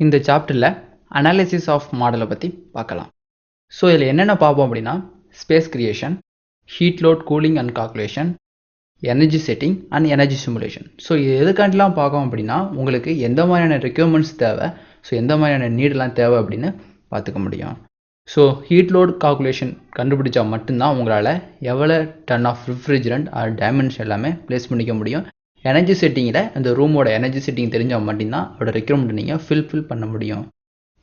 இந்த சாப்டரில் analysis of மாடலை பற்றி பார்க்கலாம். ஸோ இதில் என்னென்ன பார்ப்போம் அப்படின்னா space creation, heat load cooling and calculation, energy setting and energy simulation. So இது எதுக்காண்டிலாம் பார்க்கோம் அப்படின்னா உங்களுக்கு எந்த மாதிரியான ரெக்யர்மெண்ட்ஸ் தேவை, ஸோ எந்த மாதிரியான நீடெலாம் தேவை அப்படின்னு பார்த்துக்க முடியும். ஸோ ஹீட் லோட் கால்குலேஷன் கண்டுபிடிச்சா மட்டும்தான் உங்களால் எவ்வளோ ton of refrigerant or dimension எல்லாமே ப்ளேஸ் பண்ணிக்க முடியும். எனர்ஜி செட்டிங்கில் அந்த ரூமோட எனர்ஜி செட்டிங் தெரிஞ்சால் மட்டும்தான் அதோட ரெக்யர்மெண்ட் நீங்கள் ஃபில் பண்ண முடியும்.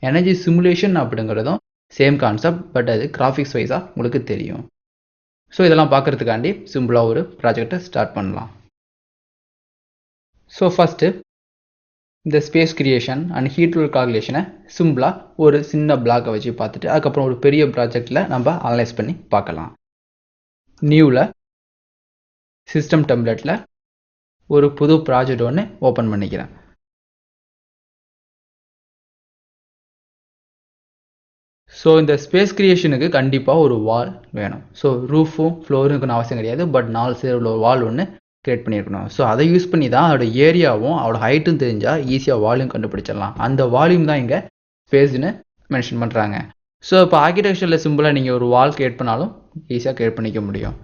எனர்ஜி சிமுலேஷன் அப்படிங்கிறதும் சேம் கான்செப்ட், பட் அது கிராஃபிக்ஸ் வைஸாக உங்களுக்கு தெரியும். ஸோ இதெல்லாம் பார்க்குறதுக்காண்டி சிம்பிளாக ஒரு ப்ராஜெக்டை ஸ்டார்ட் பண்ணலாம். ஸோ ஃபஸ்ட்டு இந்த space creation and heat load கால்குலேஷனை சிம்பிளாக ஒரு சின்ன பிளாக்கை வச்சு பார்த்துட்டு அதுக்கப்புறம் ஒரு பெரிய ப்ராஜெக்டில் நம்ம அனலைஸ் பண்ணி பார்க்கலாம். நியூவில் சிஸ்டம் டெம்ப்ளேட்டில் ஒரு புது ப்ராஜெக்ட் ஒன்று ஓப்பன் பண்ணிக்கிறேன். ஸோ இந்த ஸ்பேஸ் கிரியேஷனுக்கு கண்டிப்பாக ஒரு வால் வேணும். ஸோ ரூஃபும் ஃப்ளோருக்குன்னு அவசியம் கிடையாது, பட் 4 சேர் உள்ள வால் ஒன்று க்ரியேட் பண்ணியிருக்கணும். ஸோ அதை யூஸ் பண்ணி தான் அதோட ஏரியாவும் அதோட ஹைட்டும் தெரிஞ்சால் ஈஸியாக வால்யூம் கண்டுபிடிச்சிடலாம். அந்த வால்யூம் தான் இங்கே ஸ்பேஸ்னு மென்ஷன் பண்ணுறாங்க. ஸோ இப்போ ஆர்கிடெக்சரில் சிம்பிளாக நீங்கள் ஒரு வால் க்ரியேட் பண்ணாலும் ஈஸியாக க்ரியேட் பண்ணிக்க முடியும்.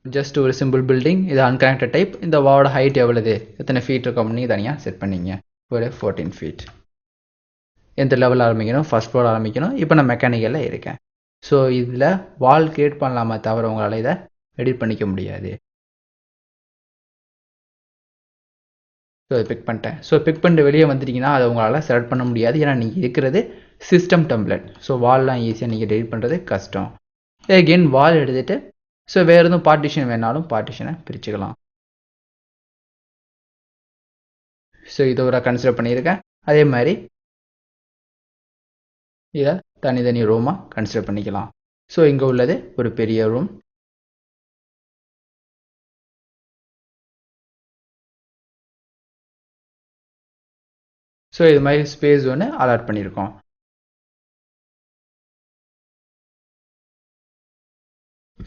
ஜஸ்ட் ஒரு சிம்பிள் பில்டிங், இது அன்கனெக்டட் டைப். இந்த வாலோட ஹைட் எவ்வளவு, எத்தனை ஃபீட் இருக்கும் அப்படின்னு தனியாக செட் பண்ணிங்க. ஒரு 14 ஃபீட். எந்த லெவலில் ஆரம்பிக்கணும், ஃபர்ஸ்ட் ஃப்ளோர் ஆரம்பிக்கணும். இப்போ நான் மெக்கானிக்கலில் இருக்கேன். ஸோ இதில் வால் கிரியேட் பண்ணலாமா தவிர உங்களால் இதை எடிட் பண்ணிக்க முடியாது. ஸோ அதை பிக் பண்ணிட்டேன். ஸோ பிக் பண்ணிட்டு வெளியே வந்துட்டிங்கன்னா அதை உங்களால் செலக்ட் பண்ண முடியாது, ஏன்னா நீங்கள் இருக்கிறது சிஸ்டம் டெம்ப்ளேட். ஸோ வால்லாம் ஈஸியாக நீங்கள் எடிட் பண்ணுறது கஷ்டம். அகெயின் வால் எடுத்துகிட்டு ஸோ வேறு எதுவும் பார்ட்டிஷன் வேணாலும் பார்ட்டிஷனை பிரிச்சுக்கலாம். ஸோ இதை ஒரு கன்சிடர் பண்ணியிருக்கேன். அதே மாதிரி இதை தனித்தனி ரூமாக கன்சிடர் பண்ணிக்கலாம். ஸோ இங்கே உள்ளது ஒரு பெரிய ரூம். ஸோ இது மாதிரி ஸ்பேஸ் ஒன்று அலாட் பண்ணியிருக்கோம்.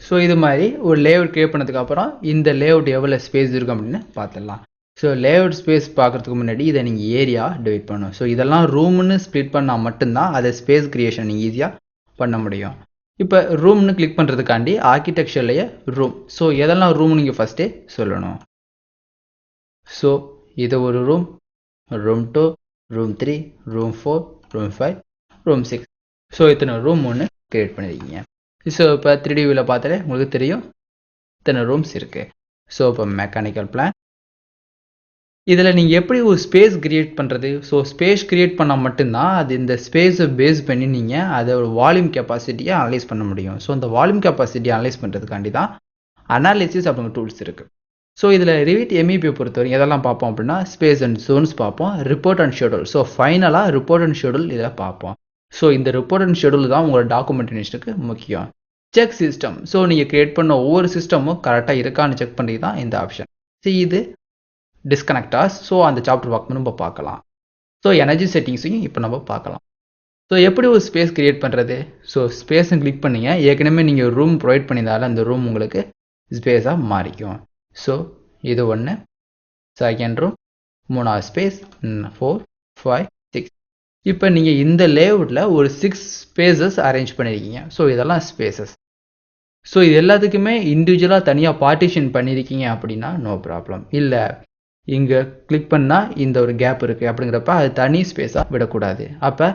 ஸோ இது மாதிரி ஒரு லேஅவுட் கிரியேட் பண்ணதுக்கப்புறம் இந்த லேஅவுட் எவ்வளோ ஸ்பேஸ் இருக்கும் அப்படின்னு பார்த்துடலாம். ஸோ லேஅவுட் ஸ்பேஸ் பார்க்குறதுக்கு முன்னாடி இதை நீங்கள் ஏரியா டிவைட் பண்ணணும். ஸோ இதெல்லாம் ரூம்னு ஸ்ப்ளிட் பண்ணால் மட்டும்தான் அதை ஸ்பேஸ் கிரியேஷன் நீங்கள் ஈஸியாக பண்ண முடியும். இப்போ ரூம்னு கிளிக் பண்ணுறதுக்காண்டி ஆர்கிடெக்சர்லேயே ரூம். ஸோ எதெல்லாம் ரூம் நீங்கள் ஃபஸ்ட்டே சொல்லணும். ஸோ இது ஒரு room, room 2, room 3, room 4, room 5, room 6. So இத்தனை ரூம் ஒன்று கிரியேட் பண்ணியிருக்கீங்க. ஸோ இப்போ 3D வியூவில் பார்த்தாலே உங்களுக்கு தெரியும் இத்தனை ரூம்ஸ் இருக்குது. ஸோ இப்போ மெக்கானிக்கல் பிளான். இதில் நீங்கள் எப்படி ஒரு ஸ்பேஸ் கிரியேட் பண்ணுறது. ஸோ ஸ்பேஸ் கிரியேட் பண்ணால் மட்டும்தான் அது இந்த ஸ்பேஸை பேஸ் பண்ணி நீங்கள் அதோட வால்யூம் கெப்பாசிட்டியை அனலைஸ் பண்ண முடியும். ஸோ அந்த வால்யூம் கெப்பாசிட்டியை அனலைஸ் பண்ணுறதுக்காண்டி தான் அனாலிசிஸ் அப்படிங்கிற டூல்ஸ் இருக்குது. ஸோ இதில் ரிவிட் MEP பொறுத்தவரை எதெல்லாம் பார்ப்போம் அப்படின்னா ஸ்பேஸ் அண்ட் ஜோன்ஸ் பார்ப்போம், ரிப்போர்ட் அண்ட் ஷெடியூல். ஸோ ஃபைனலாக ரிப்போர்ட் அண்ட் ஷெடியூல் இதில் பார்ப்போம். ஸோ இந்த ரிப்போர்ட் அண்ட் ஷெடியூல் தான் உங்களோட டாக்குமெண்டேஷனுக்கு முக்கியம். Check system. ஸோ நீங்கள் கிரியேட் பண்ண ஒவ்வொரு சிஸ்டமும் கரெக்டாக இருக்கான்னு செக் பண்ணி தான் இந்த ஆப்ஷன். ஸோ இது டிஸ்கனெக்டாஸ். ஸோ அந்த சாப்டர் ஒர்க் நம்ம பார்க்கலாம். ஸோ எனர்ஜி செட்டிங்ஸையும் இப்போ நம்ம பார்க்கலாம். ஸோ எப்படி ஒரு ஸ்பேஸ் கிரியேட் பண்ணுறது. ஸோ ஸ்பேஸ்ன்னு கிளிக் பண்ணிங்க. ஏற்கனவே நீங்கள் ரூம் ப்ரொவைட் பண்ணியிருந்தாலும் அந்த ரூம் உங்களுக்கு ஸ்பேஸாக மாறிக்கும். ஸோ இது 1, செகண்ட் ரூம், 3வது ஸ்பேஸ், 4, 5, 6. இப்போ நீங்கள் இந்த லேஅவுட்டில் ஒரு 6 ஸ்பேசஸ் அரேஞ்ச் பண்ணியிருக்கீங்க. ஸோ இதெல்லாம் ஸ்பேசஸ். ஸோ இது எல்லாத்துக்குமே இண்டிவிஜுவலாக தனியாக பார்ட்டிஷன் பண்ணியிருக்கீங்க அப்படின்னா நோ ப்ராப்ளம். இல்லை இங்கே கிளிக் பண்ணால் இந்த ஒரு கேப் இருக்குது அப்படிங்கிறப்ப அது தனி ஸ்பேஸாக விடக்கூடாது. அப்போ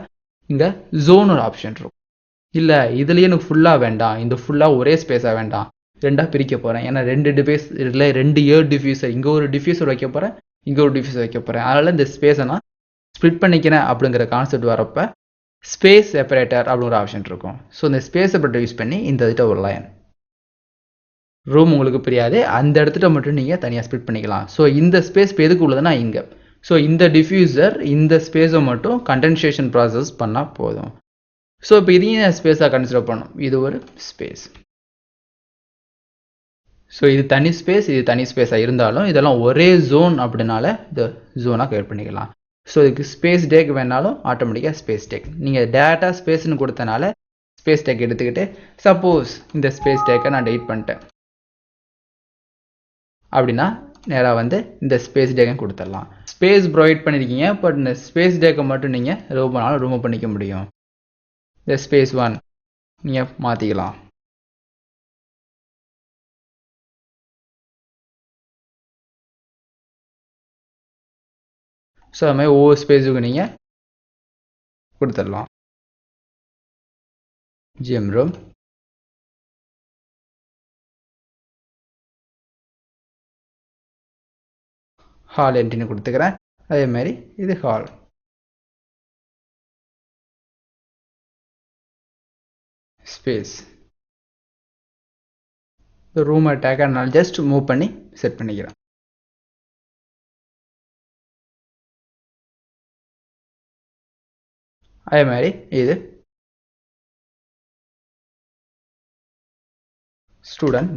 இங்கே ஜோன் ஒரு ஆப்ஷன் இருக்கும். இல்லை இதுலேயே எனக்கு ஃபுல்லாக வேண்டாம், இந்த ஃபுல்லாக ஒரே ஸ்பேஸாக வேண்டாம், ரெண்டாக பிரிக்க போகிறேன். ஏன்னா 2 டிவைஸ் இல்லை 2 ஏர் டிஃப்யூசர், இங்கே ஒரு டிஃப்யூசர் வைக்க போகிறேன், இங்கே ஒரு டிஃப்யூசர் வைக்க போகிறேன். அதனால் இந்த ஸ்பேஸை நான் ஸ்ப்ளிட் பண்ணிக்கிறேன் அப்படிங்கிற கான்செப்ட் வரப்போ ஸ்பேஸ் செப்பரேட்டர் அப்படிங்கிற ஆப்ஷன் இருக்கும். ஸோ இந்த ஸ்பேஸ் செப்பரேட்டர் யூஸ் பண்ணி இந்த இதுட்ட ஒரு லைன் ரூம் உங்களுக்கு புரியாது, அந்த இடத்துல மட்டும் நீங்கள் தனியாக ஸ்ப்ளிட் பண்ணிக்கலாம். ஸோ இந்த ஸ்பேஸ் இப்போ எதுக்கு உள்ளதுன்னா இங்கே. ஸோ இந்த டிஃப்யூசர் இந்த ஸ்பேஸை மட்டும் கண்டென்சேஷன் ப்ராசஸ் பண்ணால் போதும். ஸோ இப்போ இதையும் ஸ்பேஸாக கன்சிடர் பண்ணணும். இது ஒரு ஸ்பேஸ். ஸோ இது தனி ஸ்பேஸ், இது தனி ஸ்பேஸாக இருந்தாலும் இதெல்லாம் ஒரே ஜோன் அப்படின்னால இந்த ஜோனாக கிரியேட் பண்ணிக்கலாம். ஸோ இதுக்கு ஸ்பேஸ் டேக் வேணாலும் ஆட்டோமேட்டிக்காக ஸ்பேஸ் டேக். நீங்கள் டேட்டா ஸ்பேஸ்ன்னு கொடுத்தனால ஸ்பேஸ் டேக் எடுத்துக்கிட்டு சப்போஸ் இந்த ஸ்பேஸ் டேக்கை நான் டெலிட் பண்ணிட்டேன் அப்படின்னா நேராக வந்து இந்த ஸ்பேஸ் டேக்கை கொடுத்துடலாம். ஸ்பேஸ் ப்ரொவைட் பண்ணியிருக்கீங்க. பட் இந்த ஸ்பேஸ் டேக்கை மட்டும் நீங்கள் ரிமூவ் பண்ணிக்க முடியும். இந்த ஸ்பேஸ் 1 நீங்கள் மாற்றிக்கலாம். ஸோ அது மாதிரி ஒவ்வொரு ஸ்பேஸுக்கு நீங்கள் கொடுத்துடலாம். ஜிஎம் ரூம், ஹால் என்ட்ரின்னு கொடுத்துக்கிறேன். அதே மாதிரி இது ஹால். ஸ்பேஸ் இந்த ரூமை டேக்காக நான் ஜஸ்ட் மூவ் பண்ணி செட் பண்ணிக்கிறேன். அதே மாதிரி இது ஸ்டூடெண்ட்,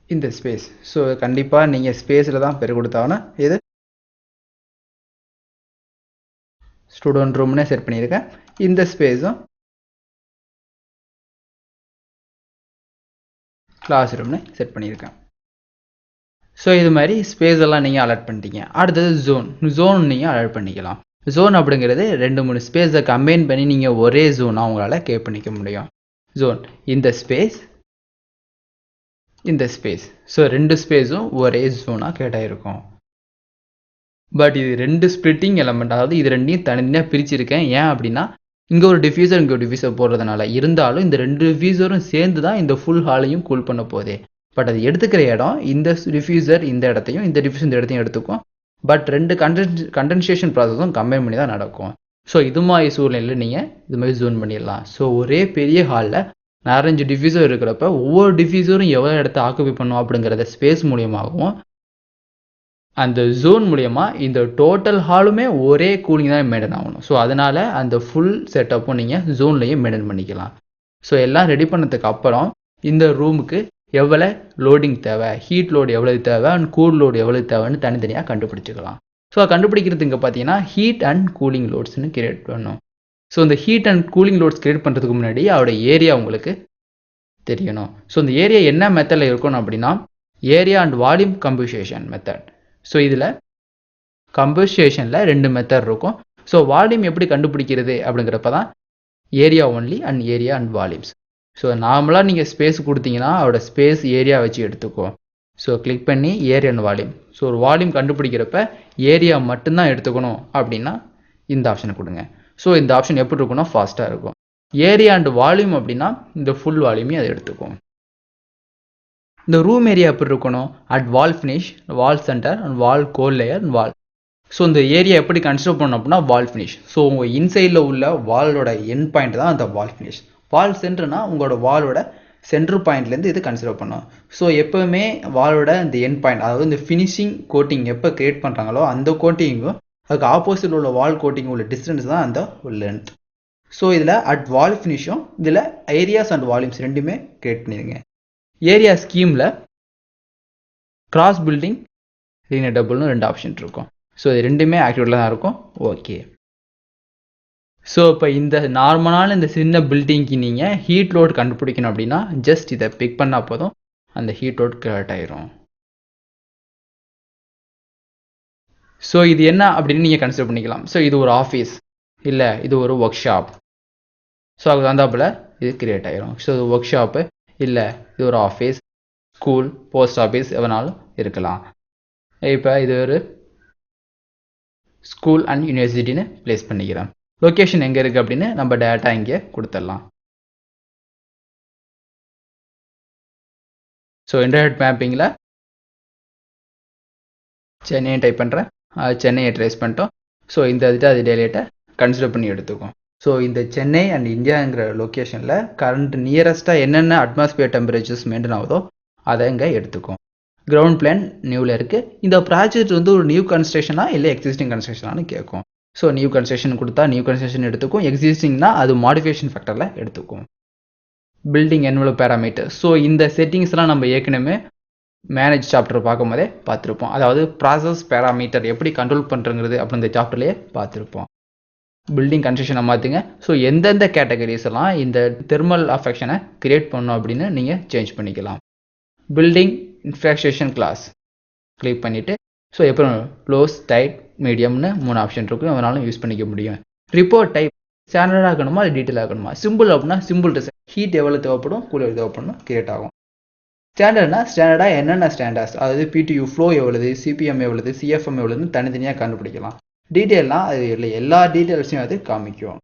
இந்த ஸ்பேஸ். ஸோ கண்டிப்பாக நீங்கள் ஸ்பேஸில் தான் பேர் கொடுத்தாங்கன்னா இது ஸ்டூடெண்ட் ரூம்னே செட் பண்ணியிருக்கேன். இந்த ஸ்பேஸும் கிளாஸ் ரூம்னு செட் பண்ணியிருக்கேன். ஸோ இது மாதிரி ஸ்பேஸ் எல்லாம் நீங்கள் அலர்ட் பண்ணிட்டீங்க. அடுத்தது ஜோன் நீங்கள் அலர்ட் பண்ணிக்கலாம். ஜோன் அப்படிங்கிறது 2-3 ஸ்பேஸை கம்பைன் பண்ணி நீங்கள் ஒரே ஜோனாக உங்களால் கிரியேட் பண்ணிக்க முடியும். ஜோன் இந்த ஸ்பேஸ், இந்த ஸ்பேஸ். ஸோ 2 ஸ்பேஸும் ஒரே ஜோனாக கிரியேட் ஆகிருக்கும். பட் இது 2 ஸ்ப்ளிட்டிங் எலமெண்ட், அதாவது இது 2யும் தனித்தனியாக பிரிச்சிருக்கேன். ஏன் அப்படின்னா இங்கே ஒரு டிஃப்யூசர் இங்கே ஒரு டிஃப்யூசர் போடுறதுனால. இருந்தாலும் இந்த 2 டிஃப்யூசரும் சேர்ந்து தான் இந்த ஃபுல் ஹாலையும் கூல் பண்ண போதே. பட் அது எடுத்துக்கிற இடம் இந்த டிஃப்யூசர் இந்த இடத்தையும், இந்த டிஃப்யூசர் இந்த இடத்தையும் எடுத்துக்கும். பட் 2 கண்டென்சேஷன் ப்ராசஸும் கம்பைன் பண்ணி தான் நடக்கும். ஸோ இது மாதிரி சூழ்நிலையில் நீங்கள் இது மாதிரி ஜோன் பண்ணிடலாம். ஸோ ஒரே பெரிய ஹாலில் 4-5 டிஃப்யூசர் இருக்கிறப்ப ஒவ்வொரு டிஃப்யூசரும் எவ்வளோ இடத்த ஆக்குபை பண்ணும் அப்படிங்கிறத ஸ்பேஸ் மூலியமாகவும் அந்த ஜோன் மூலயமா இந்த டோட்டல் ஹாலுமே ஒரே கூலிங் தான் மெயின்டைன் ஆகணும். ஸோ அதனால் அந்த ஃபுல் செட்டப்பும் நீங்கள் ஜோன்லேயே மெயின்டைன் பண்ணிக்கலாம். ஸோ எல்லாம் ரெடி பண்ணதுக்கு அப்புறம் இந்த ரூமுக்கு எவ்வளோ லோடிங் தேவை, ஹீட் லோடு எவ்வளவு தேவை அண்ட் கூல் லோடு எவ்வளவு தேவைன்னு தனித்தனியாக கண்டுபிடிச்சிக்கலாம். ஸோ கண்டுபிடிக்கிறது இங்கே பார்த்தீங்கன்னா ஹீட் அண்ட் கூலிங் லோட்ஸ்னு கிரியேட் பண்ணணும். ஸோ இந்த heat and cooling loads create பண்ணுறதுக்கு முன்னாடி அதோட ஏரியா உங்களுக்கு தெரியணும். ஸோ இந்த ஏரியா என்ன மெத்தடில் இருக்கணும் அப்படின்னா area and volume compensation method. So இதில் கம்பன்சேஷனில் 2 மெத்தட் இருக்கும். ஸோ வால்யூம் எப்படி கண்டுபிடிக்கிறது அப்படிங்கிறப்ப தான் area only and area and volumes. So நார்மலாக நீங்கள் ஸ்பேஸ் கொடுத்தீங்கன்னா அதோட ஸ்பேஸ் ஏரியா வச்சு எடுத்துக்கும். ஸோ கிளிக் பண்ணி ஏரியா அண்ட் வால்யூம். ஸோ ஒரு வால்யூம் கண்டுபிடிக்கிறப்ப ஏரியா மட்டும்தான் எடுத்துக்கணும் அப்படின்னா இந்த ஆப்ஷனை கொடுங்க. ஸோ இந்த ஆப்ஷன் எப்படி இருக்குன்னா ஃபாஸ்ட்டாக இருக்கும். ஏரியா அண்ட் வால்யூம் அப்படின்னா இந்த ஃபுல் வால்யூமே அதை எடுத்துக்கும். இந்த ரூம் ஏரியா எப்படி இருக்கணும், at wall finish, wall centre and wall goal layer and wall. So இந்த ஏரியா எப்படி கன்சிடர் பண்ணணும் அப்படின்னா வால் ஃபினிஷ். ஸோ உங்கள் இன்சைடில் உள்ள வாலோட எண்ட் பாயிண்ட் தான் அந்த வால் ஃபினிஷ். வால் சென்டர்னா உங்களோட வாலோட சென்டர் பாயிண்ட்லேருந்து இது கன்சிடர் பண்ணும். ஸோ எப்போவுமே வாலோட இந்த எண்ட் பாயிண்ட், அதாவது இந்த ஃபினிஷிங் கோட்டிங் எப்போ கிரியேட் பண்ணுறாங்களோ அந்த கோட்டிங்கும் அதுக்கு ஆப்போசிட் உள்ள வால் கோட்டிங் உள்ள டிஸ்டன்ஸ் தான் அந்த லென்த். ஸோ இதில் அட் வால் ஃபினிஷும் இதில் ஏரியாஸ் அண்ட் வால்யூம்ஸ் ரெண்டுமே கிரியேட் பண்ணிடுங்க. ஏரியா ஸ்கீமில் கிராஸ் பில்டிங், லீனியர் டபுள்னு 2 ஆப்ஷன் இருக்கும். ஸோ இது ரெண்டுமே ஆக்டிவேட்டில் தான் இருக்கும். ஓகே. ஸோ இப்போ இந்த நார்மலான இந்த சின்ன பில்டிங்க்கு நீங்கள் ஹீட் லோட் கண்டுபிடிக்கணும் அப்படின்னா ஜஸ்ட் இதை பிக் பண்ணால் போதும், அந்த ஹீட் லோட் கிரியேட் ஆயிரும். ஸோ இது என்ன அப்படின்னு நீங்கள் கன்சிடர் பண்ணிக்கலாம். ஸோ இது ஒரு ஆஃபீஸ், இல்லை இது ஒரு ஒர்க் ஷாப். ஸோ அது வந்தாப்பில் இது கிரியேட் ஆயிரும். ஸோ இது ஒர்க் ஷாப்பு, இல்லை இது ஒரு ஆஃபீஸ், ஸ்கூல், போஸ்ட் ஆஃபீஸ் எவனாலும் இருக்கலாம். இப்போ இது ஒரு ஸ்கூல் அண்ட் யூனிவர்சிட்டின்னு பிளேஸ் பண்ணிக்கிறேன். லொக்கேஷன் எங்கே இருக்குது அப்படின்னு நம்ம டேட்டா இங்கே கொடுத்துடலாம். ஸோ இன்டர்நெட் மேப்பிங்கில் சென்னையை டைப் பண்ணுறேன், சென்னையை ட்ரேஸ் பண்ணிட்டோம். ஸோ இந்த இதுட்டு அது டேலேட்டை கன்சிடர் பண்ணி எடுத்துக்கும். ஸோ இந்த சென்னை அண்ட் இந்தியாங்கிற லொக்கேஷனில் கரண்ட் நியரஸ்ட்டாக என்னென்ன அட்மாஸ்பியர் டெம்பரேச்சர்ஸ் மெயின்டைன் ஆகுதோ அதை இங்கே எடுத்துக்கும். கிரவுண்ட் பிளான் நியூவில் இருக்குது. இந்த ப்ராஜெக்ட் வந்து ஒரு நியூ கன்ஸ்ட்ரக்ஷனா இல்லை எக்ஸிஸ்டிங் கன்ஸ்ட்ரக்ஷனானு கேட்கும். ஸோ நியூ கன்ஸ்ட்ரக்ஷன் கொடுத்தா நியூ கன்ஸ்ட்ரக்ஷன் எடுத்துக்கும், எக்ஸிஸ்டிங்னா அது மாடிஃபிகேஷன் ஃபேக்டரில் எடுத்துக்கும். Building envelope parameter. ஸோ இந்த செட்டிங்ஸ்லாம் நம்ம ஏற்கனவே மேனேஜ் சாப்டர் பார்க்கும் போதே பார்த்துருப்போம். அதாவது ப்ராசஸ் பேராமீட்டர் எப்படி கண்ட்ரோல் பண்ணுறங்கிறது அப்படிங்கிற சாப்டர்லேயே பார்த்துருப்போம். பில்டிங் கன்ஸ்ட்ரக்ஷனை மாற்றுங்க. ஸோ எந்தெந்த கேட்டகரிஸ் எல்லாம் இந்த தெர்மல் அஃபெக்ஷனை கிரியேட் பண்ணணும் அப்படின்னு நீங்கள் சேஞ்ச் பண்ணிக்கலாம். பில்டிங் இன்ஃப்ராஸ்ட்ரக்சர் கிளாஸ் கிளிக் பண்ணிவிட்டு ஸோ எப்போ க்ளோஸ் டைட் மீடியம்னு 3 ஆப்ஷன் இருக்கும், அதனாலும் யூஸ் பண்ணிக்க முடியும். ரிப்போர்ட் டைப் ஸ்டாண்டர்டாக இருக்கணுமா அது டீட்டெயில் ஆகணுமா? சிம்பிள் அப்படின்னா சிம்பிள் டிசைன், ஹீட் எவ்வளோ தேவைப்படும் கூலர் தேவைப்படணும் கிரியேட் ஆகும். ஸ்டாண்டர்ட்னா ஸ்டாண்டர்டாக என்னென்ன ஸ்டாண்டர்ட்ஸ், அதாவது பிடியூ ஃப்ளோ எவ்வளவு, சிபிஎம் எவ்வளவு, சிஎஃப்எம் எவ்வளோன்னு தனித்தனியாக கண்டுபிடிக்கலாம். டீட்டெயில்னால் அது இல்லை, எல்லா டீட்டெயில்ஸையும் அது காமிக்கும்.